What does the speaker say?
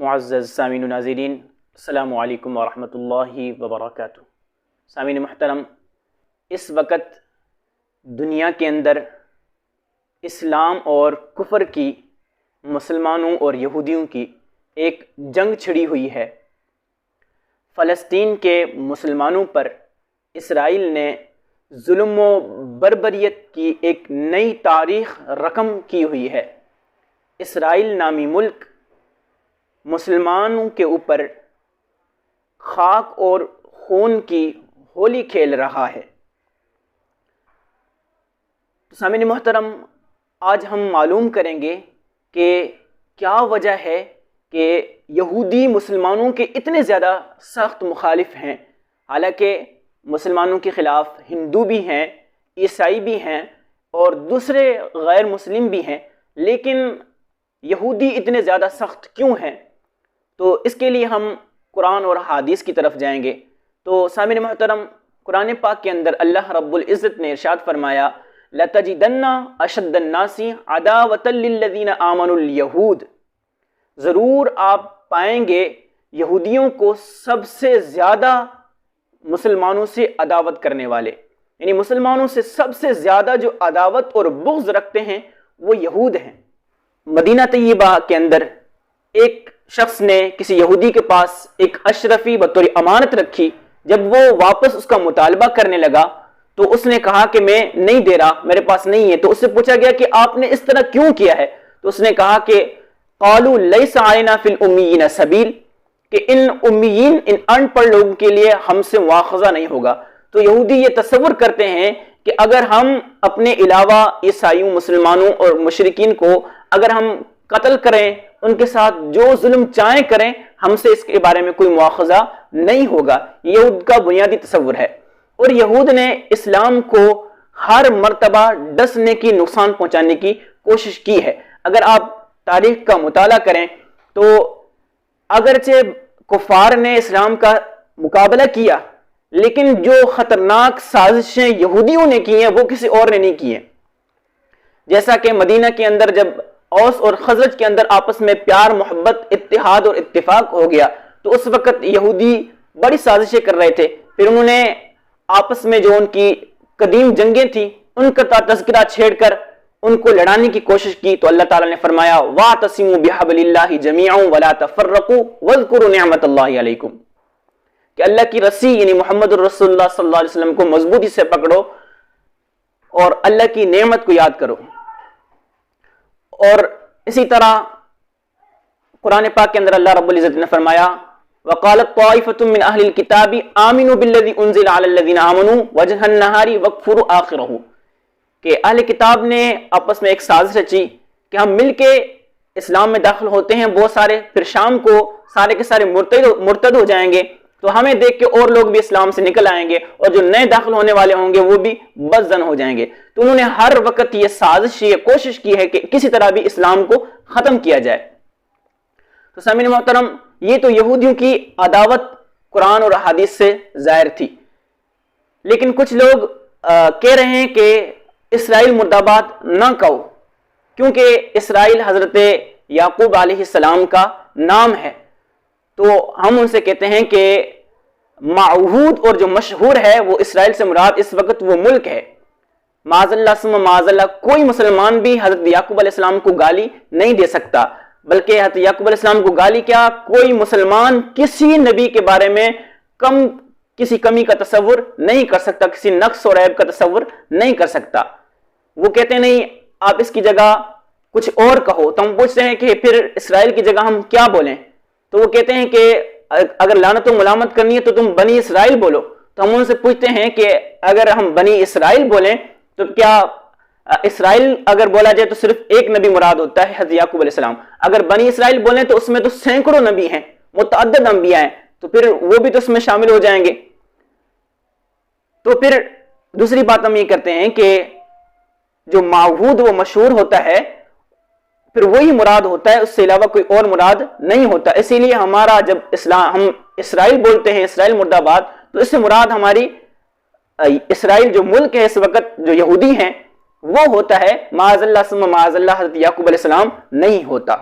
معزز سامعین و ناظرین، السلام علیکم ورحمۃ اللہ وبرکاتہ۔ سامعین محترم، اس وقت دنیا کے اندر اسلام اور کفر کی، مسلمانوں اور یہودیوں کی ایک جنگ چھڑی ہوئی ہے۔ فلسطین کے مسلمانوں پر اسرائیل نے ظلم و بربریت کی ایک نئی تاریخ رقم کی ہوئی ہے۔ اسرائیل نامی ملک مسلمانوں کے اوپر خاک اور خون کی ہولی کھیل رہا ہے۔ تو سامعین محترم، آج ہم معلوم کریں گے کہ کیا وجہ ہے کہ یہودی مسلمانوں کے اتنے زیادہ سخت مخالف ہیں، حالانکہ مسلمانوں کے خلاف ہندو بھی ہیں، عیسائی بھی ہیں اور دوسرے غیر مسلم بھی ہیں، لیکن یہودی اتنے زیادہ سخت کیوں ہیں؟ تو اس کے لیے ہم قرآن اور حدیث کی طرف جائیں گے۔ تو سامعین محترم، قرآن پاک کے اندر اللہ رب العزت نے ارشاد فرمایا، لَتَجِدَنَّ أَشَدَّ النَّاسِ عَدَاوَةً لِلَّذِينَ آمَنُوا الْيَهُودَ، ضرور آپ پائیں گے یہودیوں کو سب سے زیادہ مسلمانوں سے عداوت کرنے والے، یعنی مسلمانوں سے سب سے زیادہ جو عداوت اور بغض رکھتے ہیں وہ یہود ہیں۔ مدینہ طیبہ کے اندر ایک شخص نے کسی یہودی کے پاس ایک اشرفی بطور امانت رکھی۔ جب وہ واپس اس کا مطالبہ کرنے لگا تو اس نے کہا کہ میں نہیں دے رہا، میرے پاس نہیں ہے۔ تو اس سے پوچھا گیا کہ آپ نے اس طرح کیوں کیا ہے؟ تو اس نے کہا کہ قالوا لیس علینا فی الامیین سبیل، کہ ان امیین، ان ان پڑھ لوگوں کے لیے ہم سے مواخذہ نہیں ہوگا۔ تو یہودی یہ تصور کرتے ہیں کہ اگر ہم اپنے علاوہ عیسائیوں، مسلمانوں اور مشرکین کو اگر ہم قتل کریں، ان کے ساتھ جو ظلم چاہیں کریں، ہم سے اس کے بارے میں کوئی مواخذہ نہیں ہوگا۔ یہ یہود کا بنیادی تصور ہے، اور یہود نے اسلام کو ہر مرتبہ ڈسنے کی، نقصان پہنچانے کی کوشش کی ہے۔ اگر آپ تاریخ کا مطالعہ کریں تو اگرچہ کفار نے اسلام کا مقابلہ کیا، لیکن جو خطرناک سازشیں یہودیوں نے کی ہیں وہ کسی اور نے نہیں کی ہیں۔ جیسا کہ مدینہ کے اندر جب اوس اور خزرج کے اندر آپس میں پیار، محبت، اتحاد اور اتفاق ہو گیا تو اس وقت یہودی بڑی سازشیں کر رہے تھے۔ پھر انہوں نے آپس میں جو ان کی قدیم جنگیں تھیں ان کا تذکرہ چھیڑ کر ان کو لڑانے کی کوشش کی، تو اللہ تعالیٰ نے فرمایا وَاعْتَصِمُوا بِحَبْلِ اللَّهِ جَمِيعًا وَلَا تَفَرَّقُوا وَاذْكُرُوا نِعْمَةَ اللَّهِ عَلَيْكُمْ، کہ اللہ کی رسی یعنی محمد الرسول اللہ صلی اللہ علیہ وسلم کو مضبوطی سے پکڑو اور اللہ کی نعمت کو یاد کرو۔ اور اسی طرح قرآن پاک کے اندر اللہ رب العزت نے فرمایا وَقَالَتْ طَائِفَةٌ مِّنْ أَهْلِ الْكِتَابِ آمِنُوا بِالَّذِي أُنزِلَ عَلَى الَّذِينَ آمَنُوا وَجْهَ النَّهَارِ وَاكْفُرُوا آخِرَهُ، کہ اہل کتاب نے آپس میں ایک سازش رچی کہ ہم مل کے اسلام میں داخل ہوتے ہیں بہت سارے، پھر شام کو سارے کے سارے مرتد ہو جائیں گے، تو ہمیں دیکھ کے اور لوگ بھی اسلام سے نکل آئیں گے، اور جو نئے داخل ہونے والے ہوں گے وہ بھی بدظن ہو جائیں گے۔ تو انہوں نے ہر وقت یہ سازش، یہ کوشش کی ہے کہ کسی طرح بھی اسلام کو ختم کیا جائے۔ تو سامعین محترم، یہ تو یہودیوں کی عداوت قرآن اور حدیث سے ظاہر تھی، لیکن کچھ لوگ کہہ رہے ہیں کہ اسرائیل مرد آباد نہ کہو، کیونکہ اسرائیل حضرت یعقوب علیہ السلام کا نام ہے۔ تو ہم ان سے کہتے ہیں کہ معہود اور جو مشہور ہے وہ اسرائیل سے مراد اس وقت وہ ملک ہے۔ معاذ اللہ ثم معاذ اللہ، کوئی مسلمان بھی حضرت یعقوب علیہ السلام کو گالی نہیں دے سکتا، بلکہ حضرت یعقوب علیہ السلام کو گالی کیا، کوئی مسلمان کسی نبی کے بارے میں کسی کمی کا تصور نہیں کر سکتا، کسی نقص اور عیب کا تصور نہیں کر سکتا۔ وہ کہتے نہیں آپ اس کی جگہ کچھ اور کہو، تو ہم پوچھتے ہیں کہ پھر اسرائیل کی جگہ ہم کیا بولیں؟ تو وہ کہتے ہیں کہ اگر لعنت و ملامت کرنی ہے تو تم بنی اسرائیل بولو۔ تو ہم ان سے پوچھتے ہیں کہ اگر ہم بنی اسرائیل بولیں تو کیا اسرائیل اگر بولا جائے تو صرف ایک نبی مراد ہوتا ہے، حضرت یعقوب علیہ السلام؟ اگر بنی اسرائیل بولیں تو اس میں تو سینکڑوں نبی ہیں، متعدد انبیاء ہیں، تو پھر وہ بھی تو اس میں شامل ہو جائیں گے۔ تو پھر دوسری بات ہم یہ کرتے ہیں کہ جو معہود وہ مشہور ہوتا ہے پھر وہی مراد ہوتا ہے، اس سے علاوہ کوئی اور مراد نہیں ہوتا۔ اسی لیے ہمارا جب ہم اسرائیل بولتے ہیں، اسرائیل مرد آباد، تو اس سے مراد ہماری اسرائیل جو ملک ہے اس وقت جو یہودی ہیں وہ ہوتا ہے، معاذ اللہ ثم معاذ اللہ حضرت یعقوب علیہ السلام نہیں ہوتا۔